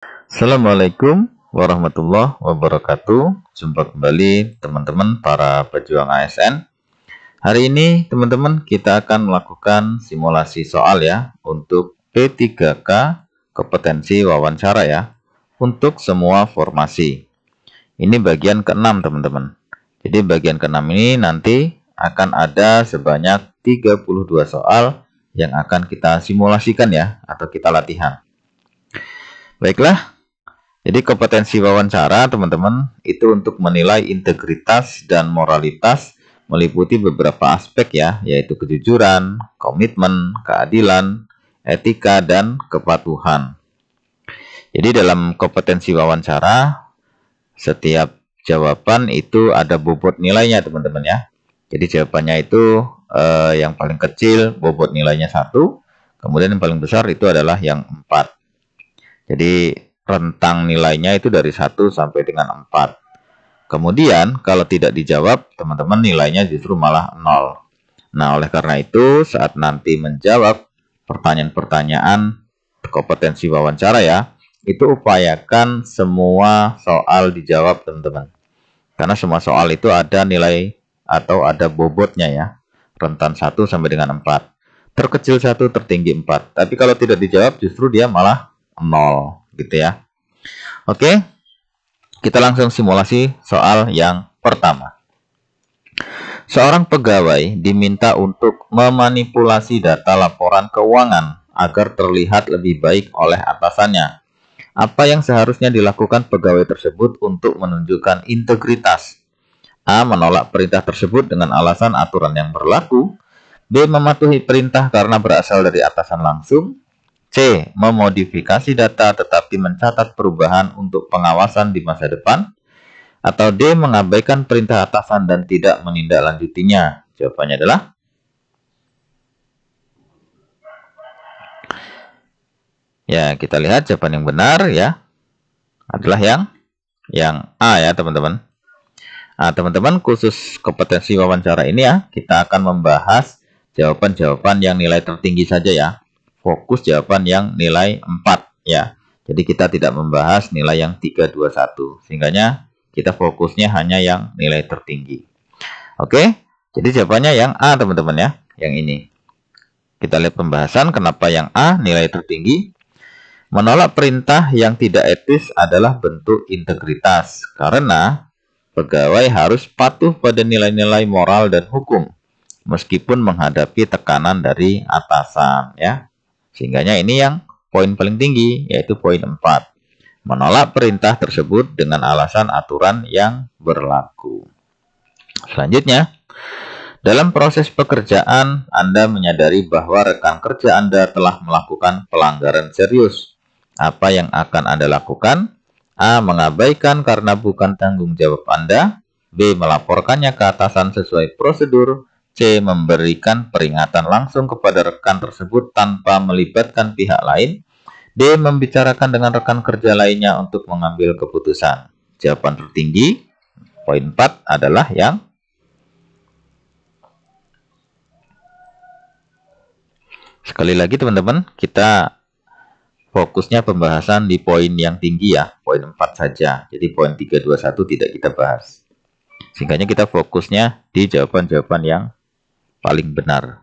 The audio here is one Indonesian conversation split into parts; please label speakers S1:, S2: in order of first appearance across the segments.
S1: Assalamualaikum warahmatullahi wabarakatuh. Jumpa kembali teman-teman para pejuang ASN. Hari ini teman-teman kita akan melakukan simulasi soal ya untuk P3K kompetensi wawancara ya untuk semua formasi. Ini bagian ke-6 teman-teman. Jadi bagian ke-6 ini nanti akan ada sebanyak 32 soal yang akan kita simulasikan ya atau kita latihan. Baiklah. Jadi kompetensi wawancara teman-teman itu untuk menilai integritas dan moralitas meliputi beberapa aspek ya, yaitu kejujuran, komitmen, keadilan, etika, dan kepatuhan. Jadi dalam kompetensi wawancara setiap jawaban itu ada bobot nilainya teman-teman ya. Jadi jawabannya itu yang paling kecil bobot nilainya 1, kemudian yang paling besar itu adalah yang 4. Jadi rentang nilainya itu dari 1 sampai dengan 4. Kemudian kalau tidak dijawab, teman-teman nilainya justru malah 0. Nah, oleh karena itu saat nanti menjawab pertanyaan-pertanyaan kompetensi wawancara ya, itu upayakan semua soal dijawab teman-teman. Karena semua soal itu ada nilai atau ada bobotnya ya. Rentan 1 sampai dengan 4. Terkecil 1, tertinggi 4. Tapi kalau tidak dijawab justru dia malah 0 gitu ya. Oke, kita langsung simulasi soal yang pertama. Seorang pegawai diminta untuk memanipulasi data laporan keuangan agar terlihat lebih baik oleh atasannya. Apa yang seharusnya dilakukan pegawai tersebut untuk menunjukkan integritas? A. Menolak perintah tersebut dengan alasan aturan yang berlaku. B. Mematuhi perintah karena berasal dari atasan langsung. C. Memodifikasi data tetapi mencatat perubahan untuk pengawasan di masa depan. Atau D. Mengabaikan perintah atasan dan tidak menindaklanjutinya. Jawabannya adalah ya, kita lihat jawaban yang benar ya adalah yang A ya teman-teman. Nah, teman-teman khusus kompetensi wawancara ini ya, kita akan membahas jawaban-jawaban yang nilai tertinggi saja ya. Fokus jawaban yang nilai 4 ya. Jadi kita tidak membahas nilai yang 3, 2, 1. Sehingganya kita fokusnya hanya yang nilai tertinggi. Oke, jadi jawabannya yang A teman-teman ya. Yang ini. Kita lihat pembahasan kenapa yang A nilai tertinggi. Menolak perintah yang tidak etis adalah bentuk integritas. Karena pegawai harus patuh pada nilai-nilai moral dan hukum. Meskipun menghadapi tekanan dari atasan ya. Sehingganya ini yang poin paling tinggi, yaitu poin 4. Menolak perintah tersebut dengan alasan aturan yang berlaku. Selanjutnya, dalam proses pekerjaan, Anda menyadari bahwa rekan kerja Anda telah melakukan pelanggaran serius. Apa yang akan Anda lakukan? A. Mengabaikan karena bukan tanggung jawab Anda. B. Melaporkannya ke atasan sesuai prosedur. C. Memberikan peringatan langsung kepada rekan tersebut tanpa melibatkan pihak lain. D. Membicarakan dengan rekan kerja lainnya untuk mengambil keputusan. Jawaban tertinggi, poin 4 adalah yang sekali lagi teman-teman, kita fokusnya pembahasan di poin yang tinggi ya, poin 4 saja. Jadi poin 3, 2, 1 tidak kita bahas. Sehingga kita fokusnya di jawaban-jawaban yang paling benar.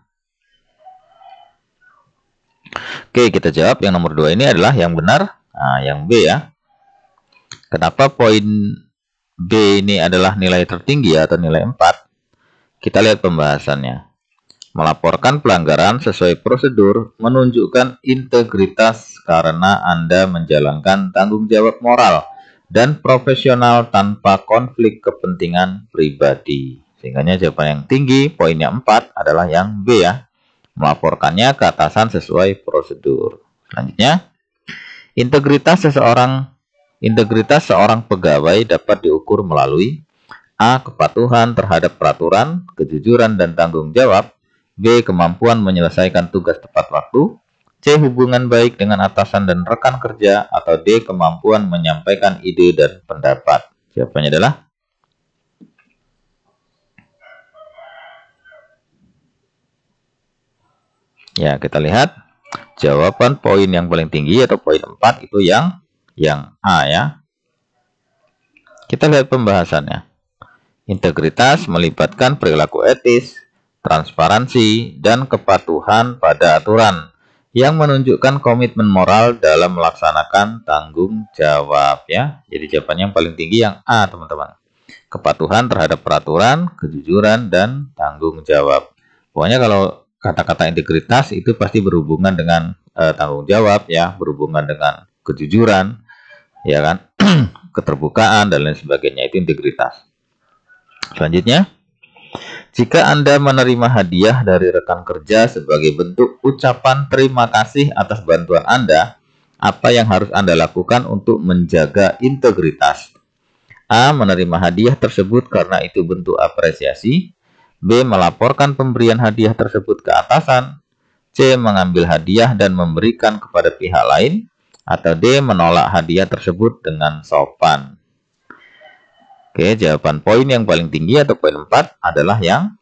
S1: Oke, kita jawab yang nomor 2 ini adalah yang benar. Nah, yang B ya. Kenapa poin B ini adalah nilai tertinggi atau nilai 4? Kita lihat pembahasannya. Melaporkan pelanggaran sesuai prosedur menunjukkan integritas karena Anda menjalankan tanggung jawab moral dan profesional tanpa konflik kepentingan pribadi. Sehingga jawaban yang tinggi, poinnya 4 adalah yang B ya. Melaporkannya ke atasan sesuai prosedur. Selanjutnya, integritas seorang pegawai dapat diukur melalui A. Kepatuhan terhadap peraturan, kejujuran dan tanggung jawab. B. Kemampuan menyelesaikan tugas tepat waktu. C. Hubungan baik dengan atasan dan rekan kerja. Atau D. Kemampuan menyampaikan ide dan pendapat. Jawabannya adalah ya, kita lihat jawaban poin yang paling tinggi atau poin 4 itu yang yang A ya. Kita lihat pembahasannya. Integritas melibatkan perilaku etis, transparansi, dan kepatuhan pada aturan yang menunjukkan komitmen moral dalam melaksanakan tanggung jawab ya. Jadi jawabannya yang paling tinggi yang A, teman-teman. Kepatuhan terhadap peraturan, kejujuran, dan tanggung jawab. Pokoknya kalau kata-kata integritas itu pasti berhubungan dengan tanggung jawab ya, berhubungan dengan kejujuran, ya kan, keterbukaan dan lain sebagainya, itu integritas. Selanjutnya, jika Anda menerima hadiah dari rekan kerja sebagai bentuk ucapan terima kasih atas bantuan Anda, apa yang harus Anda lakukan untuk menjaga integritas? A. Menerima hadiah tersebut karena itu bentuk apresiasi. B. Melaporkan pemberian hadiah tersebut ke atasan. C. Mengambil hadiah dan memberikan kepada pihak lain. Atau D. Menolak hadiah tersebut dengan sopan. Oke, jawaban poin yang paling tinggi atau poin 4 adalah yang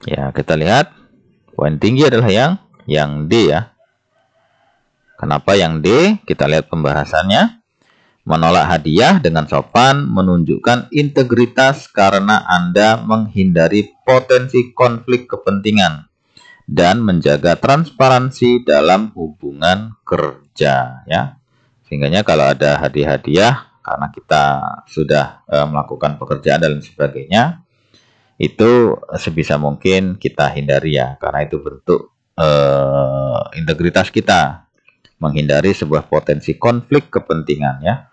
S1: ya, kita lihat poin tinggi adalah yang D ya. Kenapa yang D? Kita lihat pembahasannya. Menolak hadiah dengan sopan menunjukkan integritas karena Anda menghindari potensi konflik kepentingan dan menjaga transparansi dalam hubungan kerja ya. Sehingga kalau ada hadiah-hadiah karena kita sudah melakukan pekerjaan dan sebagainya, itu sebisa mungkin kita hindari ya, karena itu bentuk integritas kita, menghindari sebuah potensi konflik kepentingan ya.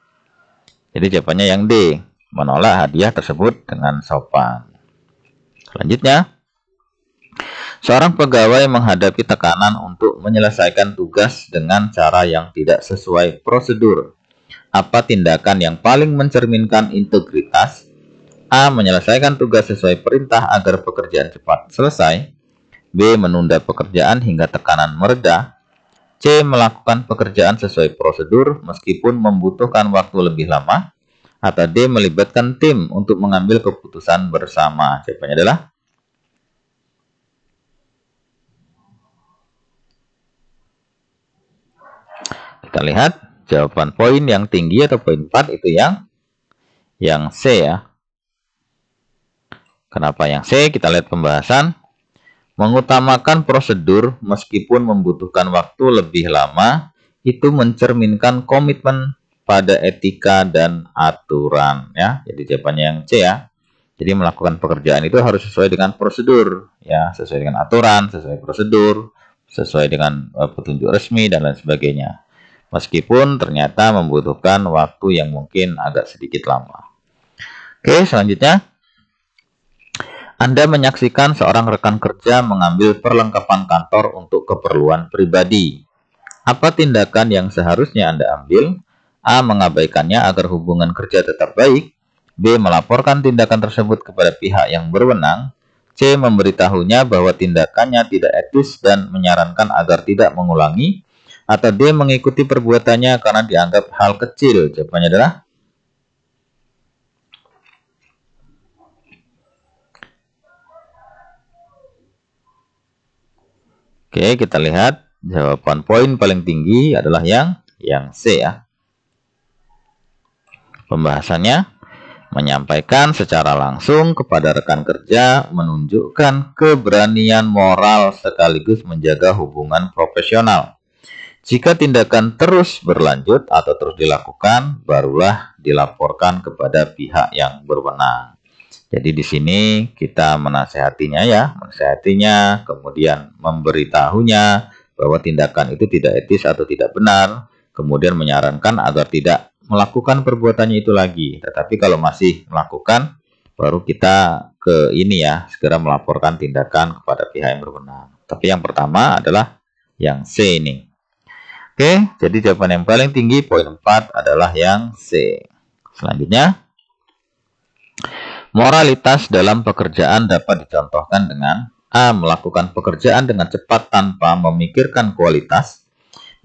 S1: Jadi jawabannya yang D, menolak hadiah tersebut dengan sopan. Selanjutnya, seorang pegawai menghadapi tekanan untuk menyelesaikan tugas dengan cara yang tidak sesuai prosedur. Apa tindakan yang paling mencerminkan integritas? A. Menyelesaikan tugas sesuai perintah agar pekerjaan cepat selesai. B. Menunda pekerjaan hingga tekanan mereda. C. Melakukan pekerjaan sesuai prosedur meskipun membutuhkan waktu lebih lama. Atau D. Melibatkan tim untuk mengambil keputusan bersama. Jawabannya adalah kita lihat jawaban poin yang tinggi atau poin 4 itu yang C ya. Kenapa yang C? Kita lihat pembahasan. Mengutamakan prosedur meskipun membutuhkan waktu lebih lama itu mencerminkan komitmen pada etika dan aturan ya. Jadi jawabannya yang C ya. Jadi melakukan pekerjaan itu harus sesuai dengan prosedur ya, sesuai dengan aturan, sesuai prosedur, sesuai dengan petunjuk resmi dan lain sebagainya. Meskipun ternyata membutuhkan waktu yang mungkin agak sedikit lama. Oke, selanjutnya. Anda menyaksikan seorang rekan kerja mengambil perlengkapan kantor untuk keperluan pribadi. Apa tindakan yang seharusnya Anda ambil? A. Mengabaikannya agar hubungan kerja tetap baik. B. Melaporkan tindakan tersebut kepada pihak yang berwenang. C. Memberitahunya bahwa tindakannya tidak etis dan menyarankan agar tidak mengulangi. Atau D. Mengikuti perbuatannya karena dianggap hal kecil. Jawabannya adalah Oke, kita lihat jawaban poin paling tinggi adalah yang C ya. Pembahasannya, menyampaikan secara langsung kepada rekan kerja menunjukkan keberanian moral sekaligus menjaga hubungan profesional. Jika tindakan terus berlanjut atau terus dilakukan, barulah dilaporkan kepada pihak yang berwenang. Jadi di sini kita menasehatinya ya, menasehatinya, kemudian memberitahunya bahwa tindakan itu tidak etis atau tidak benar, kemudian menyarankan agar tidak melakukan perbuatannya itu lagi. Tetapi kalau masih melakukan, baru kita ke ini ya, segera melaporkan tindakan kepada pihak yang berwenang. Tapi yang pertama adalah yang C ini. Oke, jadi jawaban yang paling tinggi poin 4 adalah yang C. Selanjutnya, moralitas dalam pekerjaan dapat dicontohkan dengan A. Melakukan pekerjaan dengan cepat tanpa memikirkan kualitas.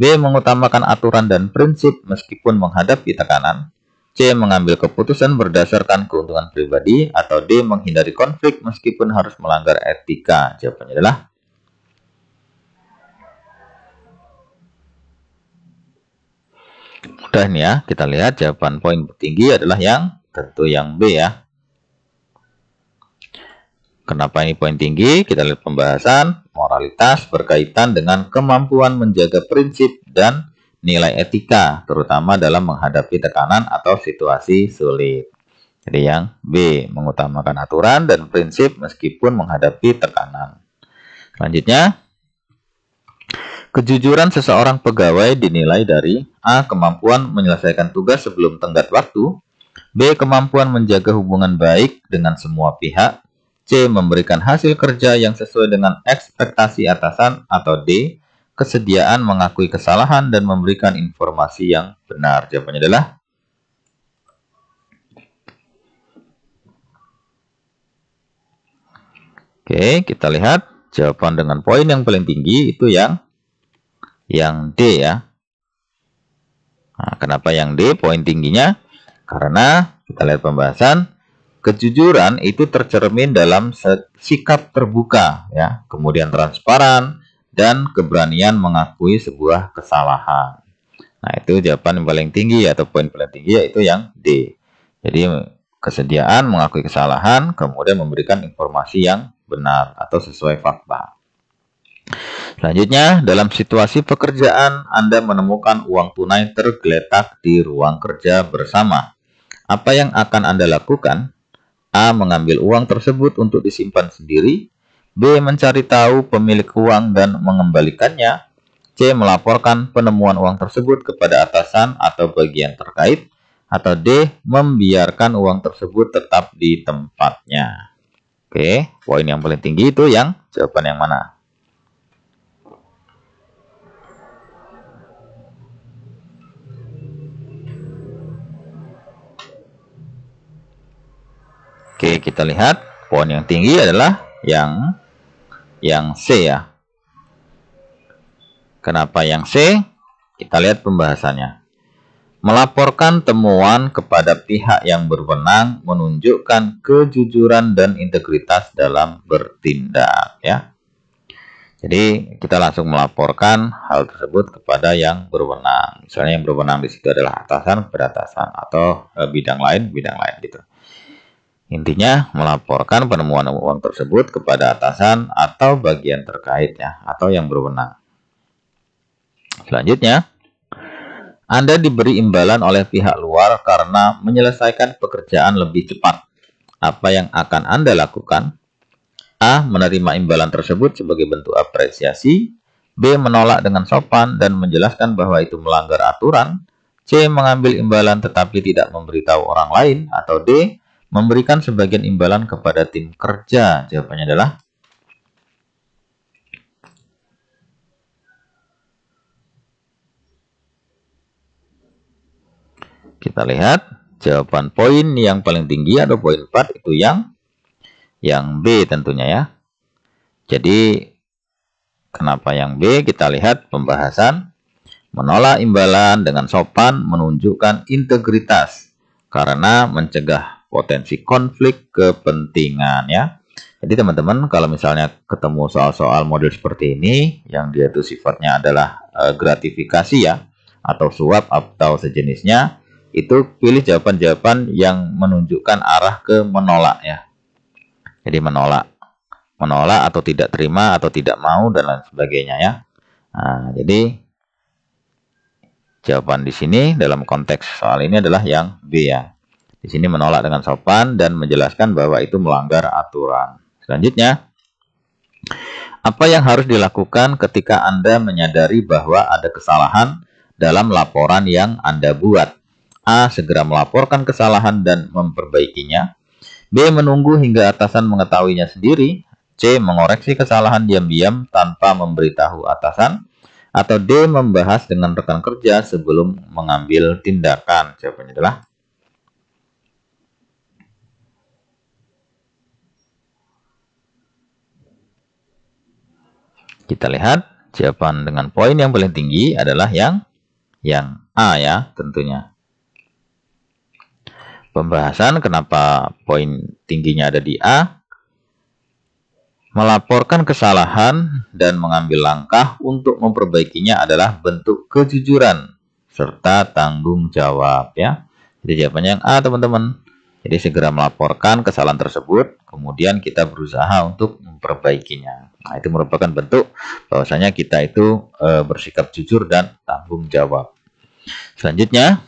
S1: B. Mengutamakan aturan dan prinsip meskipun menghadapi tekanan. C. Mengambil keputusan berdasarkan keuntungan pribadi, atau D. Menghindari konflik meskipun harus melanggar etika? Jawabannya adalah mudah nih ya. Kita lihat jawaban poin tertinggi adalah tentu yang B ya. Kenapa ini poin tinggi? Kita lihat pembahasan. Moralitas berkaitan dengan kemampuan menjaga prinsip dan nilai etika, terutama dalam menghadapi tekanan atau situasi sulit. Jadi yang B, mengutamakan aturan dan prinsip meskipun menghadapi tekanan. Selanjutnya, kejujuran seseorang pegawai dinilai dari A. Kemampuan menyelesaikan tugas sebelum tenggat waktu, B. Kemampuan menjaga hubungan baik dengan semua pihak, C. Memberikan hasil kerja yang sesuai dengan ekspektasi atasan, atau D. Kesediaan mengakui kesalahan dan memberikan informasi yang benar. Jawabannya adalah Oke, kita lihat jawaban dengan poin yang paling tinggi itu yang D ya. Nah, kenapa yang D poin tingginya? Karena kita lihat pembahasan, kejujuran itu tercermin dalam sikap terbuka ya, kemudian transparan dan keberanian mengakui sebuah kesalahan. Nah, itu jawaban yang paling tinggi atau poin paling tinggi yaitu yang D. Jadi kesediaan mengakui kesalahan, kemudian memberikan informasi yang benar atau sesuai fakta. Selanjutnya, dalam situasi pekerjaan Anda menemukan uang tunai tergeletak di ruang kerja bersama. Apa yang akan Anda lakukan? A. Mengambil uang tersebut untuk disimpan sendiri. B. Mencari tahu pemilik uang dan mengembalikannya. C. Melaporkan penemuan uang tersebut kepada atasan atau bagian terkait. Atau D. Membiarkan uang tersebut tetap di tempatnya. Oke, poin yang paling tinggi itu jawaban yang mana? Oke, kita lihat poin yang tinggi adalah yang C ya. Kenapa yang C? Kita lihat pembahasannya. Melaporkan temuan kepada pihak yang berwenang menunjukkan kejujuran dan integritas dalam bertindak ya. Jadi kita langsung melaporkan hal tersebut kepada yang berwenang. Misalnya yang berwenang di situ adalah atasan kepada atasan atau bidang lain gitu. Intinya melaporkan penemuan uang tersebut kepada atasan atau bagian terkaitnya atau yang berwenang. Selanjutnya, Anda diberi imbalan oleh pihak luar karena menyelesaikan pekerjaan lebih cepat. Apa yang akan Anda lakukan? A. Menerima imbalan tersebut sebagai bentuk apresiasi. B. Menolak dengan sopan dan menjelaskan bahwa itu melanggar aturan. C. Mengambil imbalan tetapi tidak memberitahu orang lain. Atau D. Memberikan sebagian imbalan kepada tim kerja. Jawabannya adalah kita lihat jawaban poin yang paling tinggi atau poin 4 itu yang B tentunya ya. Jadi kenapa yang B? Kita lihat pembahasan. Menolak imbalan dengan sopan menunjukkan integritas karena mencegah potensi konflik kepentingan ya. Jadi teman-teman kalau misalnya ketemu soal-soal model seperti ini yang dia itu sifatnya adalah gratifikasi ya atau suap atau sejenisnya, itu pilih jawaban-jawaban yang menunjukkan arah ke menolak ya. Jadi menolak atau tidak terima atau tidak mau dan lain sebagainya ya. Nah, jadi jawaban di sini dalam konteks soal ini adalah yang B ya. Di sini menolak dengan sopan dan menjelaskan bahwa itu melanggar aturan. Selanjutnya, apa yang harus dilakukan ketika Anda menyadari bahwa ada kesalahan dalam laporan yang Anda buat? A. Segera melaporkan kesalahan dan memperbaikinya. B. Menunggu hingga atasan mengetahuinya sendiri. C. Mengoreksi kesalahan diam-diam tanpa memberitahu atasan. Atau D. Membahas dengan rekan kerja sebelum mengambil tindakan. Jawabannya adalah kita lihat jawaban dengan poin yang paling tinggi adalah yang A ya tentunya. pembahasan kenapa poin tingginya ada di A. Melaporkan kesalahan dan mengambil langkah untuk memperbaikinya adalah bentuk kejujuran serta tanggung jawab ya. Jadi jawabannya yang A, teman-teman. Jadi segera melaporkan kesalahan tersebut, kemudian kita berusaha untuk memperbaikinya. Nah, itu merupakan bentuk bahwasanya kita itu bersikap jujur dan tanggung jawab. Selanjutnya,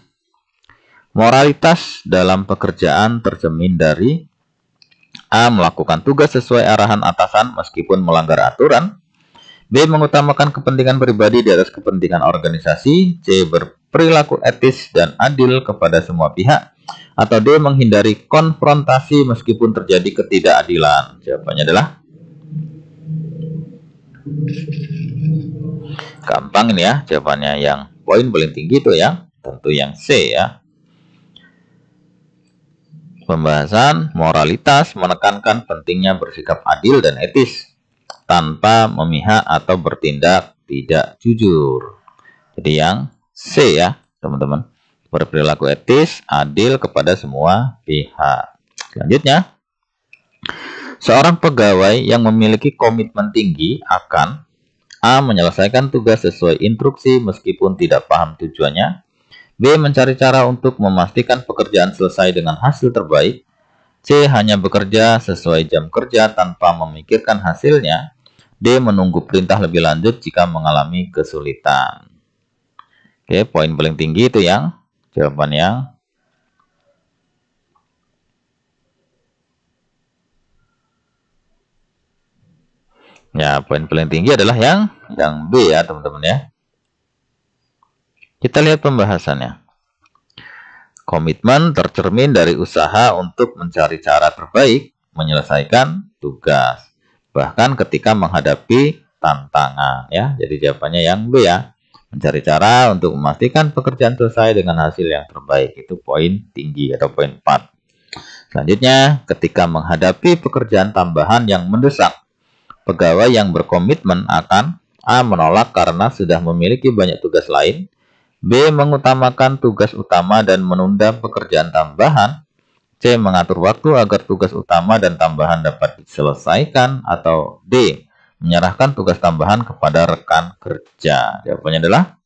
S1: moralitas dalam pekerjaan tercermin dari A. Melakukan tugas sesuai arahan atasan meskipun melanggar aturan. B. Mengutamakan kepentingan pribadi di atas kepentingan organisasi. C. Berperilaku etis dan adil kepada semua pihak. Atau D. Menghindari konfrontasi meskipun terjadi ketidakadilan. Jawabannya adalah gampang ini ya. Jawabannya yang poin paling tinggi itu ya. Tentu yang C ya. Pembahasan moralitas menekankan pentingnya bersikap adil dan etis tanpa memihak atau bertindak tidak jujur. Jadi yang C ya, teman-teman. Berperilaku etis, adil kepada semua pihak. Selanjutnya, seorang pegawai yang memiliki komitmen tinggi akan A. Menyelesaikan tugas sesuai instruksi meskipun tidak paham tujuannya. B. Mencari cara untuk memastikan pekerjaan selesai dengan hasil terbaik. C. Hanya bekerja sesuai jam kerja tanpa memikirkan hasilnya. D. Menunggu perintah lebih lanjut jika mengalami kesulitan. Oke, poin paling tinggi itu yang jawaban yang ya, poin paling tinggi adalah yang B ya, teman-teman ya. Kita lihat pembahasannya. Komitmen tercermin dari usaha untuk mencari cara terbaik menyelesaikan tugas, bahkan ketika menghadapi tantangan ya. Jadi jawabannya yang B ya. Mencari cara untuk memastikan pekerjaan selesai dengan hasil yang terbaik. Itu poin tinggi atau poin 4. Selanjutnya, ketika menghadapi pekerjaan tambahan yang mendesak, pegawai yang berkomitmen akan A. Menolak karena sudah memiliki banyak tugas lain. B. Mengutamakan tugas utama dan menunda pekerjaan tambahan. C. Mengatur waktu agar tugas utama dan tambahan dapat diselesaikan. Atau D. Menyerahkan tugas tambahan kepada rekan kerja. Jawabannya adalah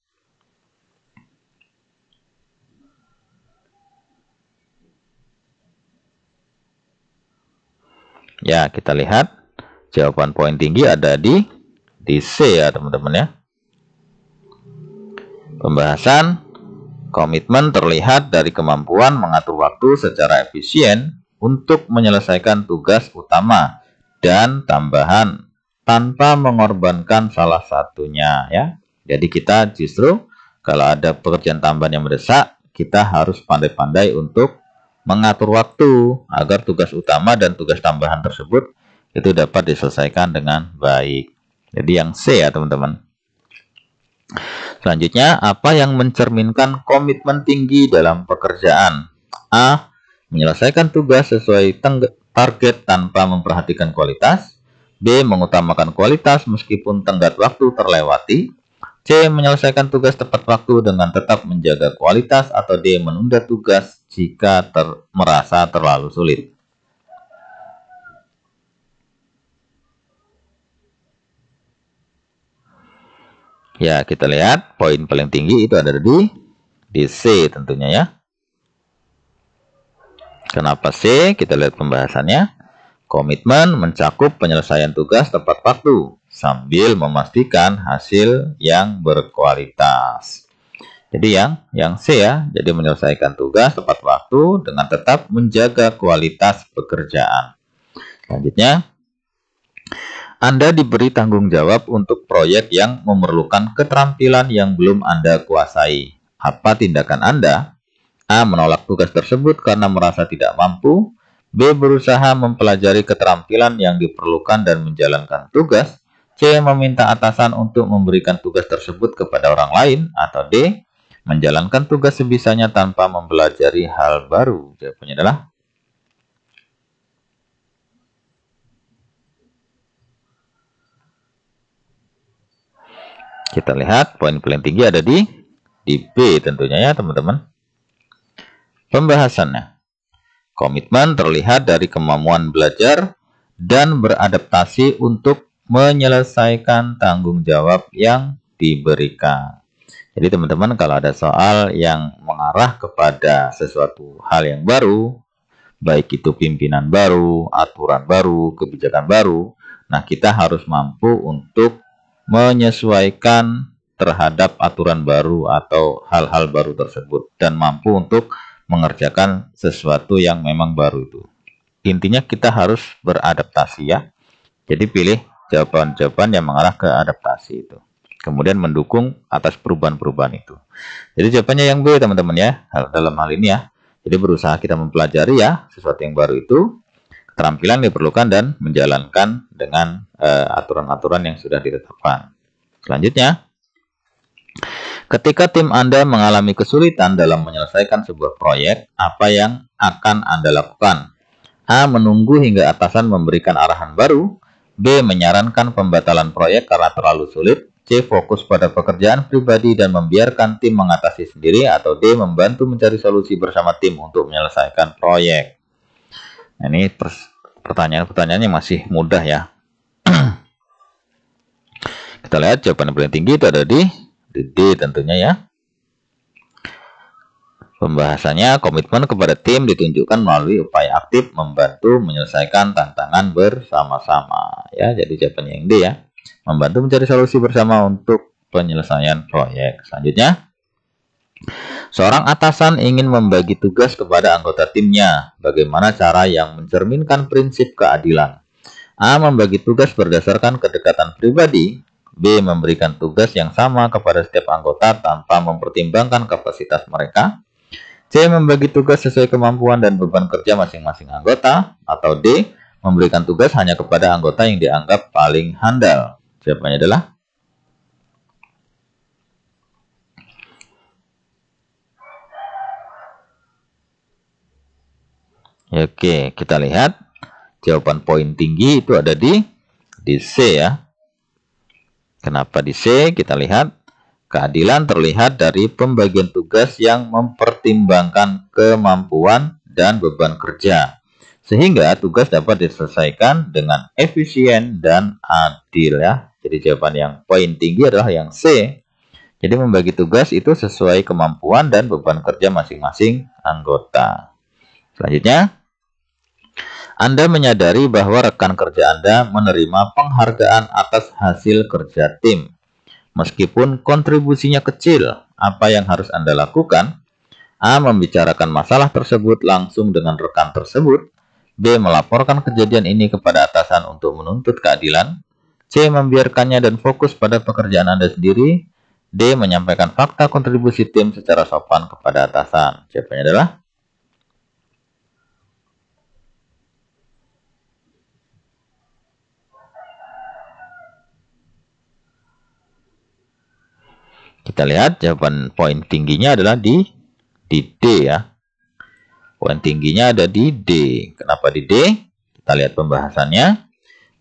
S1: ya, kita lihat jawaban poin tinggi ada di C ya, teman-teman ya. Pembahasan komitmen terlihat dari kemampuan mengatur waktu secara efisien untuk menyelesaikan tugas utama dan tambahan tanpa mengorbankan salah satunya ya. Jadi kita justru kalau ada pekerjaan tambahan yang mendesak, kita harus pandai-pandai untuk mengatur waktu agar tugas utama dan tugas tambahan tersebut itu dapat diselesaikan dengan baik. Jadi yang C ya, teman-teman. Selanjutnya, apa yang mencerminkan komitmen tinggi dalam pekerjaan? A. Menyelesaikan tugas sesuai target tanpa memperhatikan kualitas. B. Mengutamakan kualitas meskipun tenggat waktu terlewati. C. Menyelesaikan tugas tepat waktu dengan tetap menjaga kualitas. Atau D. Menunda tugas jika merasa terlalu sulit. Ya, kita lihat poin paling tinggi itu ada di C tentunya ya. Kenapa C? Kita lihat pembahasannya. Komitmen mencakup penyelesaian tugas tepat waktu sambil memastikan hasil yang berkualitas. Jadi yang C ya, jadi menyelesaikan tugas tepat waktu dengan tetap menjaga kualitas pekerjaan. Selanjutnya, Anda diberi tanggung jawab untuk proyek yang memerlukan keterampilan yang belum Anda kuasai. Apa tindakan Anda? A. Menolak tugas tersebut karena merasa tidak mampu. B. Berusaha mempelajari keterampilan yang diperlukan dan menjalankan tugas. C. Meminta atasan untuk memberikan tugas tersebut kepada orang lain. Atau D. Menjalankan tugas sebisanya tanpa mempelajari hal baru. Jawabannya adalah kita lihat poin paling tinggi ada di B tentunya ya, teman-teman. Pembahasannya. Komitmen terlihat dari kemampuan belajar dan beradaptasi untuk menyelesaikan tanggung jawab yang diberikan. Jadi teman-teman, kalau ada soal yang mengarah kepada sesuatu hal yang baru, baik itu pimpinan baru, aturan baru, kebijakan baru, nah kita harus mampu untuk menyesuaikan terhadap aturan baru atau hal-hal baru tersebut dan mampu untuk mengerjakan sesuatu yang memang baru itu. Intinya kita harus beradaptasi ya. Jadi pilih jawaban-jawaban yang mengarah ke adaptasi itu. Kemudian mendukung atas perubahan-perubahan itu. Jadi jawabannya yang B teman-teman ya. Dalam hal ini ya. Jadi berusaha kita mempelajari ya sesuatu yang baru itu. Keterampilan diperlukan dan menjalankan dengan aturan-aturan yang sudah ditetapkan. Selanjutnya, ketika tim Anda mengalami kesulitan dalam menyelesaikan sebuah proyek, apa yang akan Anda lakukan? A. Menunggu hingga atasan memberikan arahan baru. B. Menyarankan pembatalan proyek karena terlalu sulit. C. Fokus pada pekerjaan pribadi dan membiarkan tim mengatasi sendiri. Atau D. Membantu mencari solusi bersama tim untuk menyelesaikan proyek. Nah, ini pertanyaan-pertanyaan yang masih mudah ya. Kita lihat jawaban yang paling tinggi itu ada di D tentunya ya. Pembahasannya, komitmen kepada tim ditunjukkan melalui upaya aktif membantu menyelesaikan tantangan bersama-sama ya. Jadi jawabannya yang D ya. Membantu mencari solusi bersama untuk penyelesaian proyek. Selanjutnya, seorang atasan ingin membagi tugas kepada anggota timnya. Bagaimana cara yang mencerminkan prinsip keadilan? A. Membagi tugas berdasarkan kedekatan pribadi. B. Memberikan tugas yang sama kepada setiap anggota tanpa mempertimbangkan kapasitas mereka. C. Membagi tugas sesuai kemampuan dan beban kerja masing-masing anggota. Atau D. Memberikan tugas hanya kepada anggota yang dianggap paling handal. Jawabannya adalah oke, kita lihat jawaban poin tinggi itu ada di C ya. Kenapa di C? Kita lihat keadilan terlihat dari pembagian tugas yang mempertimbangkan kemampuan dan beban kerja, sehingga tugas dapat diselesaikan dengan efisien dan adil ya. Jadi jawaban yang poin tinggi adalah yang C. Jadi membagi tugas itu sesuai kemampuan dan beban kerja masing-masing anggota. Selanjutnya, Anda menyadari bahwa rekan kerja Anda menerima penghargaan atas hasil kerja tim. Meskipun kontribusinya kecil, apa yang harus Anda lakukan? A. Membicarakan masalah tersebut langsung dengan rekan tersebut. B. Melaporkan kejadian ini kepada atasan untuk menuntut keadilan. C. Membiarkannya dan fokus pada pekerjaan Anda sendiri. D. Menyampaikan fakta kontribusi tim secara sopan kepada atasan. Jawabannya adalah kita lihat jawaban poin tingginya adalah di D ya. Poin tingginya ada di D. Kenapa di D? Kita lihat pembahasannya.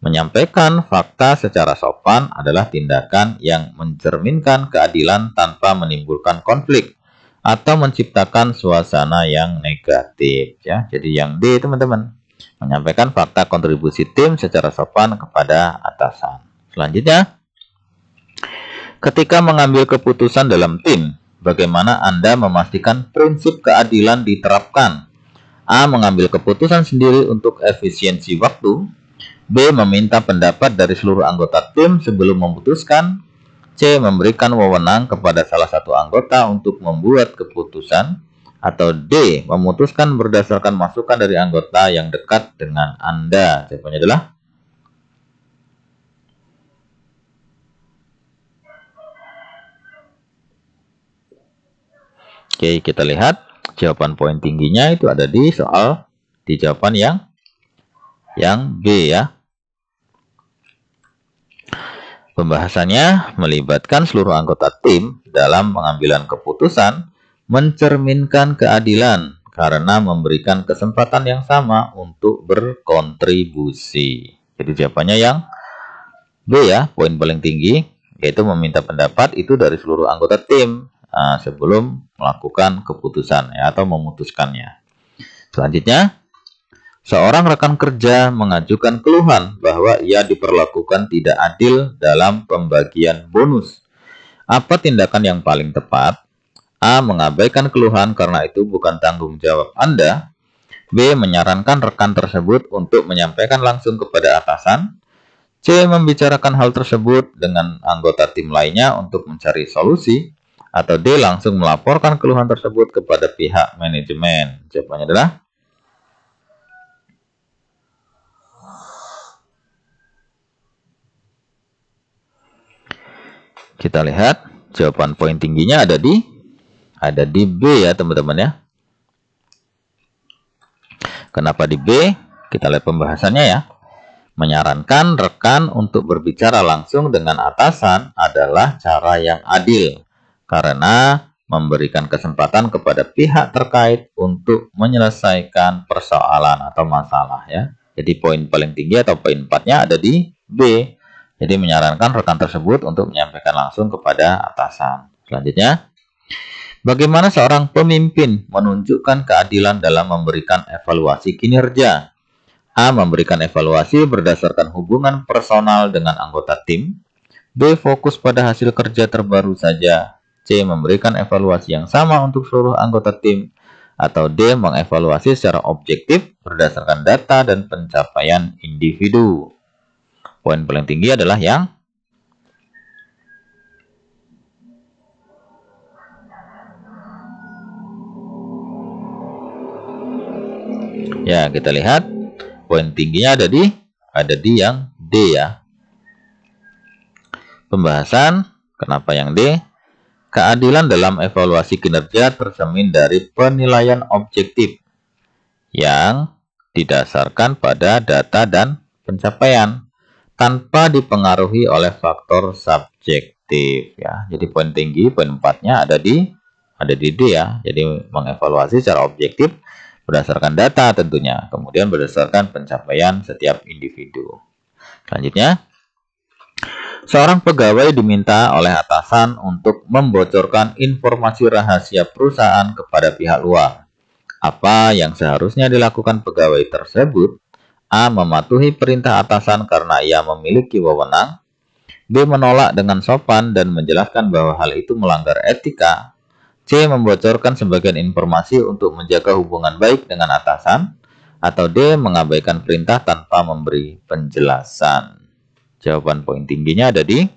S1: Menyampaikan fakta secara sopan adalah tindakan yang mencerminkan keadilan tanpa menimbulkan konflik atau menciptakan suasana yang negatif ya. Jadi yang D teman-teman. Menyampaikan fakta kontribusi tim secara sopan kepada atasan. Selanjutnya, ketika mengambil keputusan dalam tim, bagaimana Anda memastikan prinsip keadilan diterapkan? A. Mengambil keputusan sendiri untuk efisiensi waktu. B. Meminta pendapat dari seluruh anggota tim sebelum memutuskan. C. Memberikan wewenang kepada salah satu anggota untuk membuat keputusan. Atau D. Memutuskan berdasarkan masukan dari anggota yang dekat dengan Anda. Jawabannya adalah oke, kita lihat jawaban poin tingginya itu ada di soal di jawaban yang B ya. Pembahasannya melibatkan seluruh anggota tim dalam pengambilan keputusan, mencerminkan keadilan karena memberikan kesempatan yang sama untuk berkontribusi. Jadi jawabannya yang B ya, poin paling tinggi, yaitu meminta pendapat itu dari seluruh anggota tim sebelum melakukan keputusan ya, atau memutuskannya. Selanjutnya, Seorang rekan kerja mengajukan keluhan bahwa ia diperlakukan tidak adil dalam pembagian bonus. Apa tindakan yang paling tepat? A. Mengabaikan keluhan karena itu bukan tanggung jawab Anda. B. Menyarankan rekan tersebut untuk menyampaikan langsung kepada atasan. C. Membicarakan hal tersebut dengan anggota tim lainnya untuk mencari solusi. Atau D. Langsung melaporkan keluhan tersebut kepada pihak manajemen. Jawabannya adalah kita lihat jawaban poin tingginya ada di B ya teman-teman ya. Kenapa di B? Kita lihat pembahasannya ya. Menyarankan rekan untuk berbicara langsung dengan atasan adalah cara yang adil karena memberikan kesempatan kepada pihak terkait untuk menyelesaikan persoalan atau masalah ya. Jadi poin paling tinggi atau poin 4-nya ada di B. Jadi menyarankan rekan tersebut untuk menyampaikan langsung kepada atasan. Selanjutnya, bagaimana seorang pemimpin menunjukkan keadilan dalam memberikan evaluasi kinerja? A. Memberikan evaluasi berdasarkan hubungan personal dengan anggota tim. B. Fokus pada hasil kerja terbaru saja. C. Memberikan evaluasi yang sama untuk seluruh anggota tim. Atau D. Mengevaluasi secara objektif berdasarkan data dan pencapaian individu. Poin paling tinggi adalah yang ya, kita lihat poin tingginya ada di yang D ya. Pembahasan kenapa yang D? Keadilan dalam evaluasi kinerja tercermin dari penilaian objektif yang didasarkan pada data dan pencapaian tanpa dipengaruhi oleh faktor subjektif ya. Jadi poin tinggi, poin 4-nya ada di D ya. Jadi mengevaluasi secara objektif berdasarkan data tentunya, kemudian berdasarkan pencapaian setiap individu. Selanjutnya, seorang pegawai diminta oleh atasan untuk membocorkan informasi rahasia perusahaan kepada pihak luar. Apa yang seharusnya dilakukan pegawai tersebut? A. Mematuhi perintah atasan karena ia memiliki wewenang. B. Menolak dengan sopan dan menjelaskan bahwa hal itu melanggar etika. C. Membocorkan sebagian informasi untuk menjaga hubungan baik dengan atasan. Atau D. Mengabaikan perintah tanpa memberi penjelasan. Jawaban poin tingginya ada di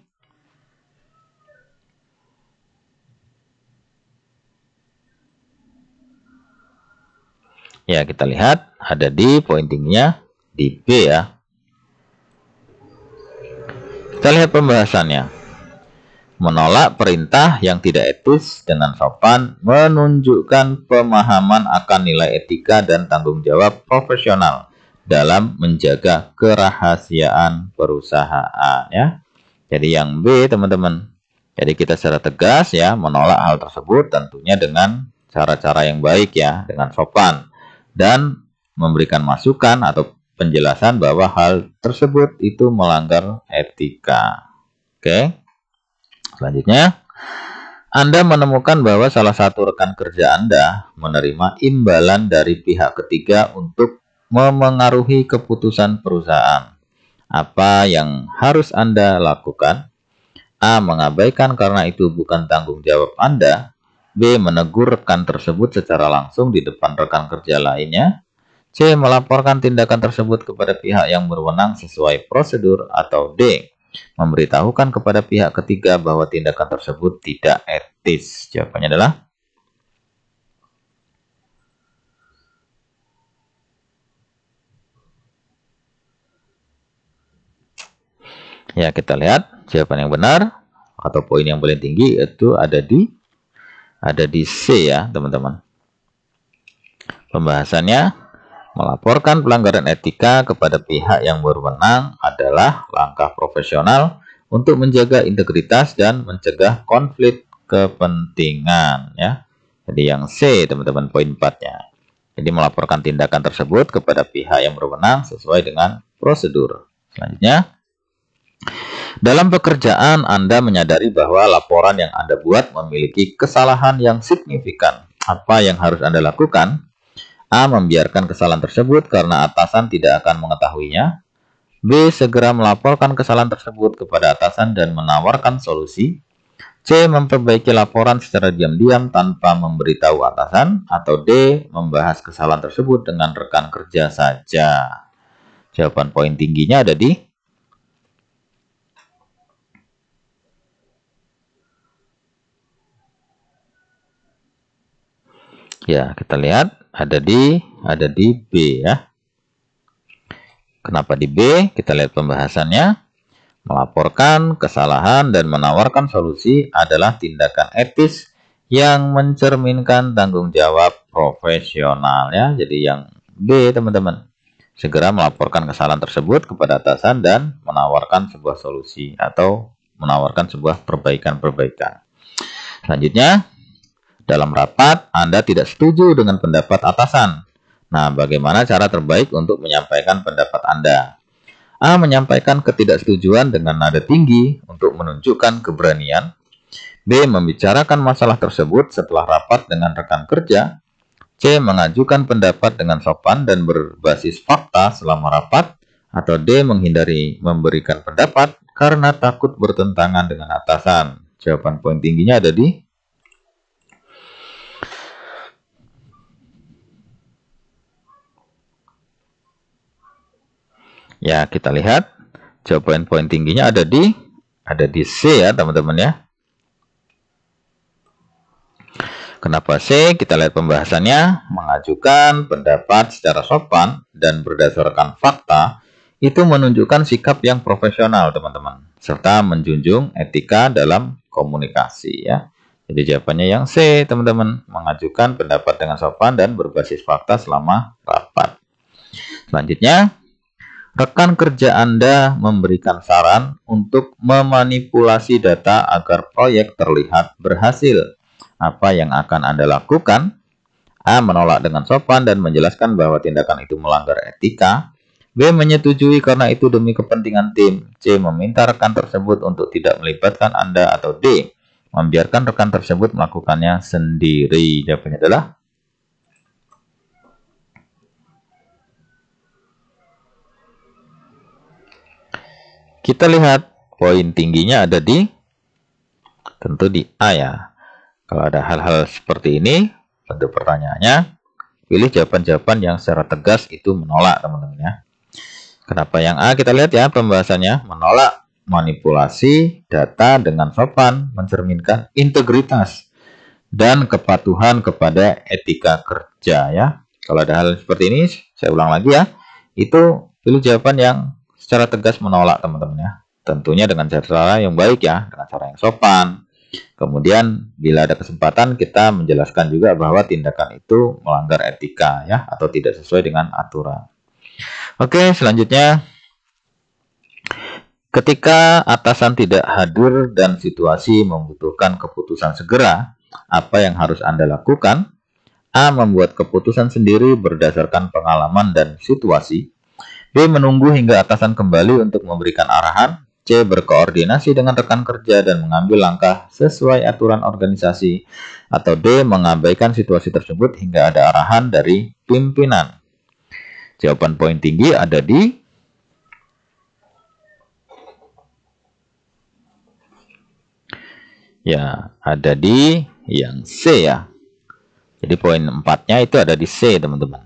S1: ya, kita lihat ada di poin tingginya di B ya. Kita lihat pembahasannya. Menolak perintah yang tidak etis dengan sopan menunjukkan pemahaman akan nilai etika dan tanggung jawab profesional dalam menjaga kerahasiaan perusahaan ya. Jadi yang B teman-teman. Jadi kita secara tegas ya menolak hal tersebut tentunya dengan cara-cara yang baik ya, dengan sopan dan memberikan masukan atau penjelasan bahwa hal tersebut itu melanggar etika. Oke. Selanjutnya, Anda menemukan bahwa salah satu rekan kerja Anda menerima imbalan dari pihak ketiga untuk memengaruhi keputusan perusahaan. Apa yang harus Anda lakukan? A. Mengabaikan karena itu bukan tanggung jawab Anda. B. Menegur rekan tersebut secara langsung di depan rekan kerja lainnya. C. Melaporkan tindakan tersebut kepada pihak yang berwenang sesuai prosedur. Atau D. Memberitahukan kepada pihak ketiga bahwa tindakan tersebut tidak etis. Jawabannya adalah ya, kita lihat jawaban yang benar atau poin yang paling tinggi itu ada di C ya teman-teman. Pembahasannya, melaporkan pelanggaran etika kepada pihak yang berwenang adalah langkah profesional untuk menjaga integritas dan mencegah konflik kepentingan ya. Jadi yang C teman-teman poin 4-nya. Jadi melaporkan tindakan tersebut kepada pihak yang berwenang sesuai dengan prosedur. Selanjutnya, dalam pekerjaan Anda menyadari bahwa laporan yang Anda buat memiliki kesalahan yang signifikan. Apa yang harus Anda lakukan? A. Membiarkan kesalahan tersebut karena atasan tidak akan mengetahuinya. B. Segera melaporkan kesalahan tersebut kepada atasan dan menawarkan solusi. C. Memperbaiki laporan secara diam-diam tanpa memberitahu atasan. Atau D. Membahas kesalahan tersebut dengan rekan kerja saja. Jawaban poin tingginya ada di ya, kita lihat ada di B ya. Kenapa di B? Kita lihat pembahasannya. Melaporkan kesalahan dan menawarkan solusi adalah tindakan etis yang mencerminkan tanggung jawab profesional ya. Jadi yang B teman-teman. Segera melaporkan kesalahan tersebut kepada atasan dan menawarkan sebuah solusi atau menawarkan sebuah perbaikan-perbaikan. Selanjutnya, dalam rapat Anda tidak setuju dengan pendapat atasan. Nah, bagaimana cara terbaik untuk menyampaikan pendapat Anda? A. Menyampaikan ketidaksetujuan dengan nada tinggi untuk menunjukkan keberanian. B. Membicarakan masalah tersebut setelah rapat dengan rekan kerja. C. Mengajukan pendapat dengan sopan dan berbasis fakta selama rapat. Atau D. Menghindari memberikan pendapat karena takut bertentangan dengan atasan. Jawaban poin tingginya ada di ya, kita lihat jawaban poin tingginya ada di C ya teman-teman ya. Kenapa C? Kita lihat pembahasannya. Mengajukan pendapat secara sopan dan berdasarkan fakta itu menunjukkan sikap yang profesional teman-teman, serta menjunjung etika dalam komunikasi ya. Jadi jawabannya yang C teman-teman. Mengajukan pendapat dengan sopan dan berbasis fakta selama rapat. Selanjutnya, rekan kerja Anda memberikan saran untuk memanipulasi data agar proyek terlihat berhasil. Apa yang akan Anda lakukan? A. Menolak dengan sopan dan menjelaskan bahwa tindakan itu melanggar etika. B. Menyetujui karena itu demi kepentingan tim. C. Meminta rekan tersebut untuk tidak melibatkan Anda. Atau D. Membiarkan rekan tersebut melakukannya sendiri. Jawabannya adalah kita lihat poin tingginya ada di tentu di A ya. Kalau ada hal-hal seperti ini, tentu pertanyaannya pilih jawaban-jawaban yang secara tegas itu menolak teman-teman ya. Kenapa yang A? Kita lihat ya pembahasannya. Menolak manipulasi data dengan sopan mencerminkan integritas dan kepatuhan kepada etika kerja ya. Kalau ada hal seperti ini, saya ulang lagi ya. Itu pilih jawaban yang secara tegas menolak teman-teman ya. Tentunya dengan cara yang baik ya, dengan cara yang sopan. Kemudian bila ada kesempatan kita menjelaskan juga bahwa tindakan itu melanggar etika ya, atau tidak sesuai dengan aturan. Oke, selanjutnya ketika atasan tidak hadir dan situasi membutuhkan keputusan segera, apa yang harus Anda lakukan? A. Membuat keputusan sendiri berdasarkan pengalaman dan situasi. B. Menunggu hingga atasan kembali untuk memberikan arahan. C. Berkoordinasi dengan rekan kerja dan mengambil langkah sesuai aturan organisasi. Atau D. Mengabaikan situasi tersebut hingga ada arahan dari pimpinan. Jawaban poin tinggi ada di ya, ada di yang C ya. Jadi poin 4-nya itu ada di C teman-teman.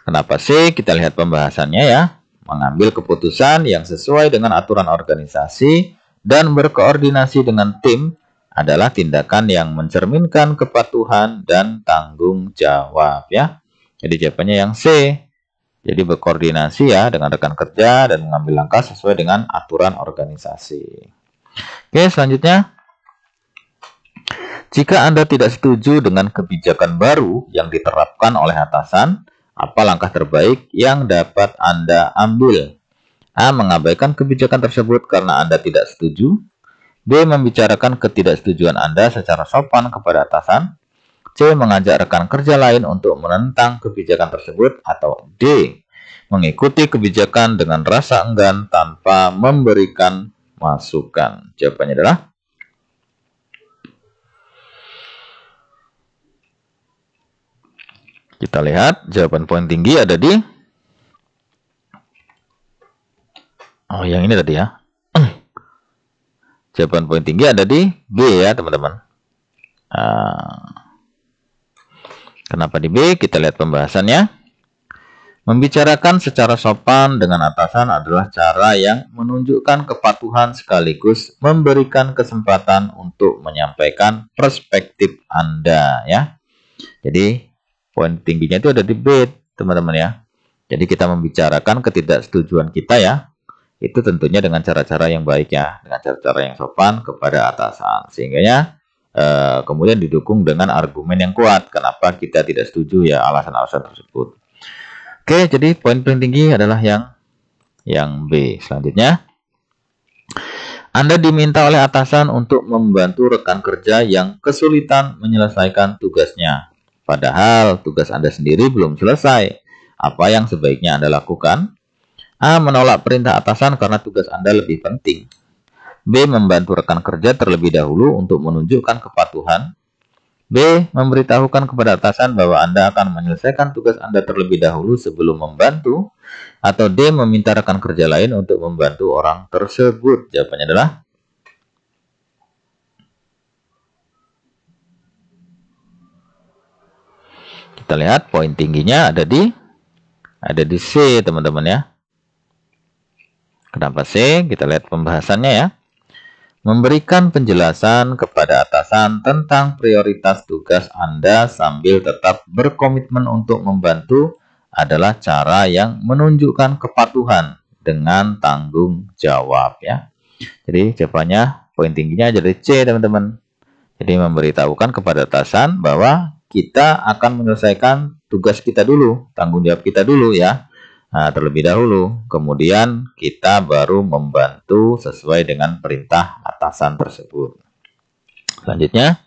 S1: Kenapa C? Kita lihat pembahasannya ya. Mengambil keputusan yang sesuai dengan aturan organisasi dan berkoordinasi dengan tim adalah tindakan yang mencerminkan kepatuhan dan tanggung jawab ya. Jadi jawabannya yang C. Jadi berkoordinasi ya dengan rekan kerja dan mengambil langkah sesuai dengan aturan organisasi. Oke, selanjutnya. Jika Anda tidak setuju dengan kebijakan baru yang diterapkan oleh atasan, apa langkah terbaik yang dapat Anda ambil? A. Mengabaikan kebijakan tersebut karena Anda tidak setuju. B. Membicarakan ketidaksetujuan Anda secara sopan kepada atasan. C. Mengajak rekan kerja lain untuk menentang kebijakan tersebut. Atau D. Mengikuti kebijakan dengan rasa enggan tanpa memberikan masukan. Jawabannya adalah Kita lihat jawaban poin tinggi ada di yang ini tadi ya. Jawaban poin tinggi ada di B ya, teman-teman. Kenapa di B? Kita lihat pembahasannya. Membicarakan secara sopan dengan atasan adalah cara yang menunjukkan kepatuhan sekaligus memberikan kesempatan untuk menyampaikan perspektif Anda ya. Jadi poin tingginya itu ada di B, teman-teman ya. Jadi kita membicarakan ketidaksetujuan kita ya. Itu tentunya dengan cara-cara yang baik ya, dengan cara-cara yang sopan kepada atasan. Sehingga ya kemudian didukung dengan argumen yang kuat kenapa kita tidak setuju ya alasan-alasan tersebut. Oke, jadi poin paling tinggi adalah yang B. Selanjutnya, Anda diminta oleh atasan untuk membantu rekan kerja yang kesulitan menyelesaikan tugasnya. Padahal tugas Anda sendiri belum selesai. Apa yang sebaiknya Anda lakukan? A. Menolak perintah atasan karena tugas Anda lebih penting. B. Membantu rekan kerja terlebih dahulu untuk menunjukkan kepatuhan. B. Memberitahukan kepada atasan bahwa Anda akan menyelesaikan tugas Anda terlebih dahulu sebelum membantu. Atau D. Meminta rekan kerja lain untuk membantu orang tersebut. Jawabannya adalah kita lihat poin tingginya ada di C, teman-teman ya. Kenapa C? Kita lihat pembahasannya ya. Memberikan penjelasan kepada atasan tentang prioritas tugas Anda sambil tetap berkomitmen untuk membantu adalah cara yang menunjukkan kepatuhan dengan tanggung jawab ya. Jadi jawabannya poin tingginya jadi C, teman-teman. Jadi memberitahukan kepada atasan bahwa kita akan menyelesaikan tugas kita dulu, tanggung jawab kita dulu ya. Terlebih dahulu, kemudian kita baru membantu sesuai dengan perintah atasan tersebut. Selanjutnya,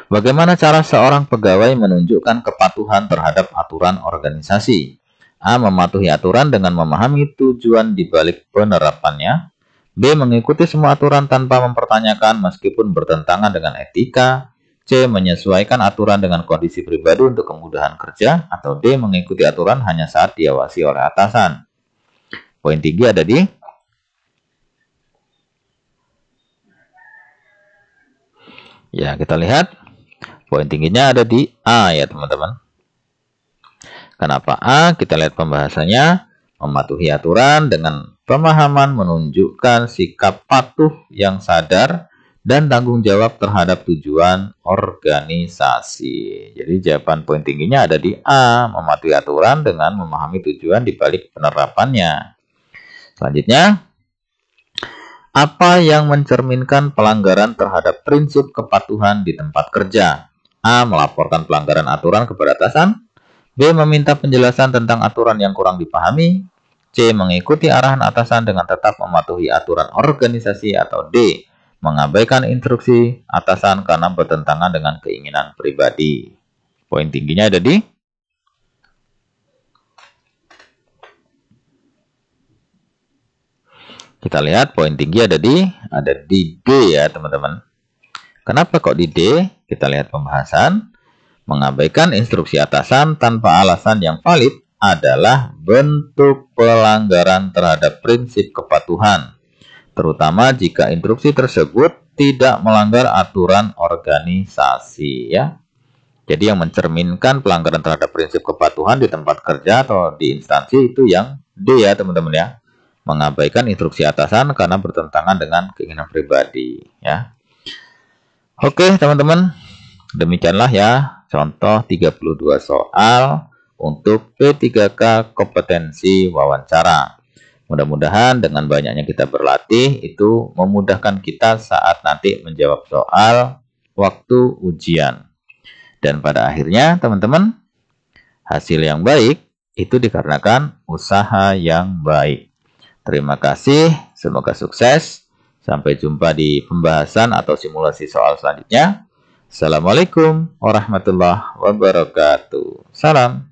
S1: bagaimana cara seorang pegawai menunjukkan kepatuhan terhadap aturan organisasi? A. Mematuhi aturan dengan memahami tujuan di balik penerapannya. B. Mengikuti semua aturan tanpa mempertanyakan meskipun bertentangan dengan etika. C. Menyesuaikan aturan dengan kondisi pribadi untuk kemudahan kerja. Atau D. Mengikuti aturan hanya saat diawasi oleh atasan. Poin tinggi ada di ya, kita lihat poin tingginya ada di A ya, teman-teman. Kenapa A? Kita lihat pembahasannya. Mematuhi aturan dengan pemahaman menunjukkan sikap patuh yang sadar dan tanggung jawab terhadap tujuan organisasi. Jadi jawaban poin tingginya ada di A, mematuhi aturan dengan memahami tujuan di balik penerapannya. Selanjutnya, apa yang mencerminkan pelanggaran terhadap prinsip kepatuhan di tempat kerja? A. Melaporkan pelanggaran aturan kepada atasan. B. Meminta penjelasan tentang aturan yang kurang dipahami. C. Mengikuti arahan atasan dengan tetap mematuhi aturan organisasi. Atau D. Mengabaikan instruksi atasan karena bertentangan dengan keinginan pribadi. Poin tingginya ada di kita lihat poin tinggi ada di D ya, teman-teman. Kenapa kok di D? Kita lihat pembahasan. Mengabaikan instruksi atasan tanpa alasan yang valid adalah bentuk pelanggaran terhadap prinsip kepatuhan, terutama jika instruksi tersebut tidak melanggar aturan organisasi ya. Jadi yang mencerminkan pelanggaran terhadap prinsip kepatuhan di tempat kerja atau di instansi itu yang D ya, teman-teman ya. Mengabaikan instruksi atasan karena bertentangan dengan keinginan pribadi ya. Oke, teman-teman. Demikianlah ya contoh 32 soal untuk P3K kompetensi wawancara. Mudah-mudahan dengan banyaknya kita berlatih itu memudahkan kita saat nanti menjawab soal waktu ujian. Dan pada akhirnya teman-teman, hasil yang baik itu dikarenakan usaha yang baik. Terima kasih, semoga sukses. Sampai jumpa di pembahasan atau simulasi soal selanjutnya. Assalamualaikum warahmatullahi wabarakatuh. Salam.